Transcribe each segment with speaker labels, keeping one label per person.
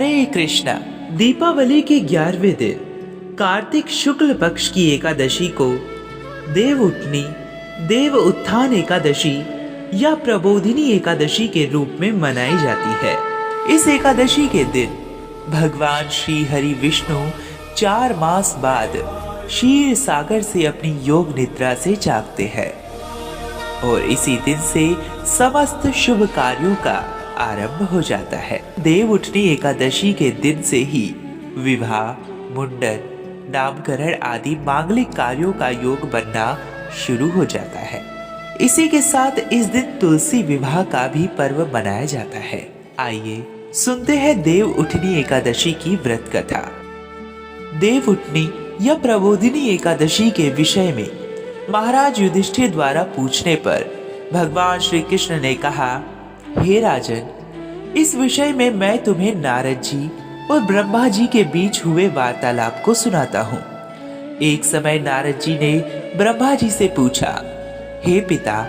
Speaker 1: हरे कृष्णा। दीपावली के 11वें दिन कार्तिक शुक्ल पक्ष की एकादशी को देव उत्थान एकादशी या प्रबोधिनी एकादशी के रूप में मनाई जाती है। इस एकादशी के दिन भगवान श्री हरि विष्णु 4 मास बाद क्षीर सागर से अपनी योग निद्रा से जागते हैं और इसी दिन से समस्त शुभ कार्यों का आरंभ हो जाता है। देव उठनी एकादशी के दिन से ही विवाह, मुंडन, नामकरण आदि मांगलिक कार्यों का योग बनना शुरू हो जाता है। इसी के साथ इस दिन तुलसी विवाह का भी पर्व मनाया जाता है। आइए सुनते हैं देव उठनी एकादशी की व्रत कथा। देव उठनी या प्रबोधिनी एकादशी के विषय में महाराज युधिष्ठिर द्वारा पूछने पर भगवान श्री कृष्ण ने कहा, हे राजन, इस विषय में मैं तुम्हें नारद जी और ब्रह्मा जी के बीच हुए वार्तालाप को सुनाता हूँ। एक समय नारद जी ने ब्रह्मा जी से पूछा, हे पिता,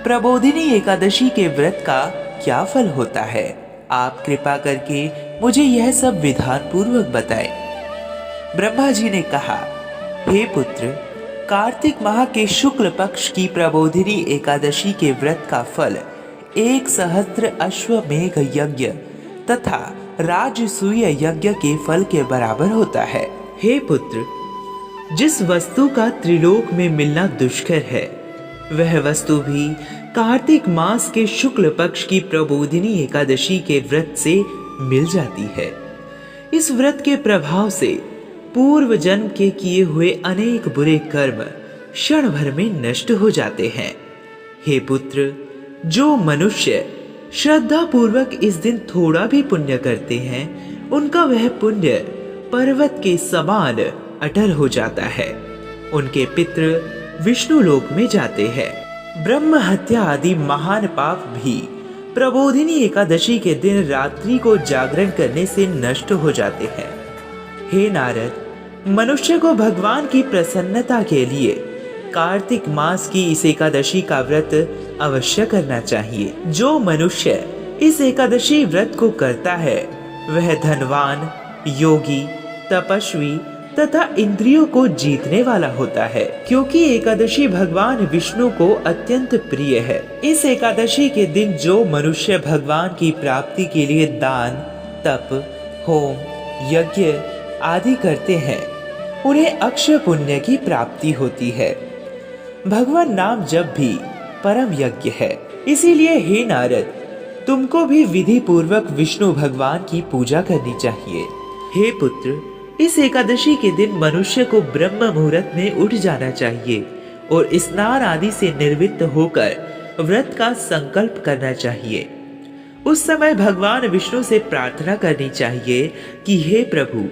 Speaker 1: प्रबोधिनी एकादशी के व्रत का क्या फल होता है? आप कृपा करके मुझे यह सब विधान पूर्वक बताएं। ब्रह्मा जी ने कहा, हे पुत्र, कार्तिक माह के शुक्ल पक्ष की प्रबोधिनी एकादशी के व्रत का फल 1 सहस्त्र अश्वमेघ यज्ञ तथा राजसूय यज्ञ के फल के बराबर होता है। हे पुत्र, जिस वस्तु का त्रिलोक में मिलना दुष्कर है, वह वस्तु भी कार्तिक मास के शुक्ल पक्ष की प्रबोधिनी एकादशी के व्रत से मिल जाती है। इस व्रत के प्रभाव से पूर्व जन्म के किए हुए अनेक बुरे कर्म क्षण भर में नष्ट हो जाते हैं। हे पुत्र, जो मनुष्य श्रद्धा पूर्वक इस दिन थोड़ा भी पुण्य करते हैं, उनका वह पुण्य पर्वत के समान अटल हो जाता है। उनके पितृ विष्णु लोक में जाते हैं। ब्रह्म हत्या आदि महान पाप भी प्रबोधिनी एकादशी के दिन रात्रि को जागरण करने से नष्ट हो जाते हैं। हे नारद, मनुष्य को भगवान की प्रसन्नता के लिए कार्तिक मास की इस एकादशी का व्रत अवश्य करना चाहिए। जो मनुष्य इस एकादशी व्रत को करता है, वह धनवान, योगी, तपस्वी तथा इंद्रियों को जीतने वाला होता है, क्योंकि एकादशी भगवान विष्णु को अत्यंत प्रिय है। इस एकादशी के दिन जो मनुष्य भगवान की प्राप्ति के लिए दान, तप, होम, यज्ञ आदि करते हैं, उन्हें अक्षय पुण्य की प्राप्ति होती है। भगवान नाम जप भी परम यज्ञ है। इसीलिए हे नारद, तुमको भी विधि पूर्वक विष्णु भगवान की पूजा करनी चाहिए। हे पुत्र, इस एकादशी के दिन मनुष्य को ब्रह्म मुहूर्त में उठ जाना चाहिए और स्नान आदि से निर्वृत्त होकर व्रत का संकल्प करना चाहिए। उस समय भगवान विष्णु से प्रार्थना करनी चाहिए कि हे प्रभु,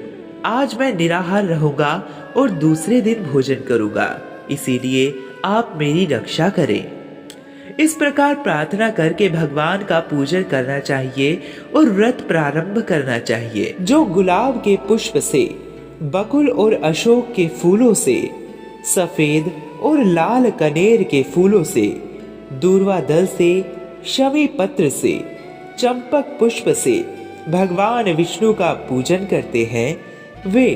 Speaker 1: आज मैं निराहार रहूंगा और दूसरे दिन भोजन करूंगा, इसीलिए आप मेरी रक्षा करें। इस प्रकार प्रार्थना करके भगवान का पूजन करना चाहिए और व्रत प्रारंभ करना चाहिए। जो गुलाब के पुष्प से, बकुल और अशोक के फूलों से, सफेद और लाल कनेर के फूलों से, दूर्वा दल से, शमी पत्र से, चंपक पुष्प से भगवान विष्णु का पूजन करते हैं, वे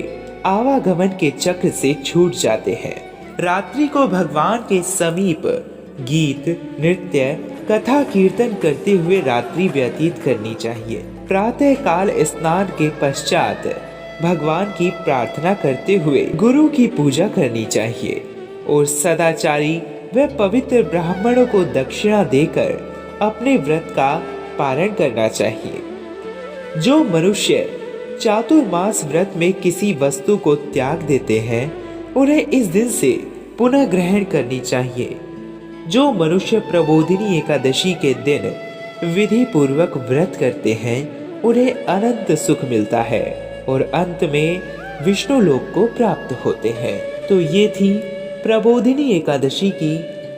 Speaker 1: आवागमन के चक्र से छूट जाते हैं। रात्रि को भगवान के समीप गीत, नृत्य, कथा कीर्तन करते हुए रात्रि व्यतीत करनी चाहिए। प्रातः काल स्नान के पश्चात भगवान की प्रार्थना करते हुए गुरु की पूजा करनी चाहिए और सदाचारी व पवित्र ब्राह्मणों को दक्षिणा देकर अपने व्रत का पालन करना चाहिए। जो मनुष्य चातुर्मास व्रत में किसी वस्तु को त्याग देते हैं, उन्हें इस दिन से पुनः ग्रहण करनी चाहिए। जो मनुष्य प्रबोधिनी एकादशी के दिन विधि पूर्वक व्रत करते हैं, उन्हें अनंत सुख मिलता है और अंत में विष्णु लोक को प्राप्त होते हैं। तो ये थी प्रबोधिनी एकादशी की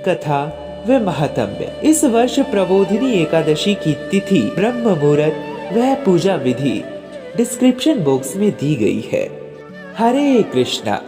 Speaker 1: कथा व महात्म्य। इस वर्ष प्रबोधिनी एकादशी की तिथि, ब्रह्म मुहूर्त व पूजा विधि डिस्क्रिप्शन बॉक्स में दी गई है। हरे कृष्णा।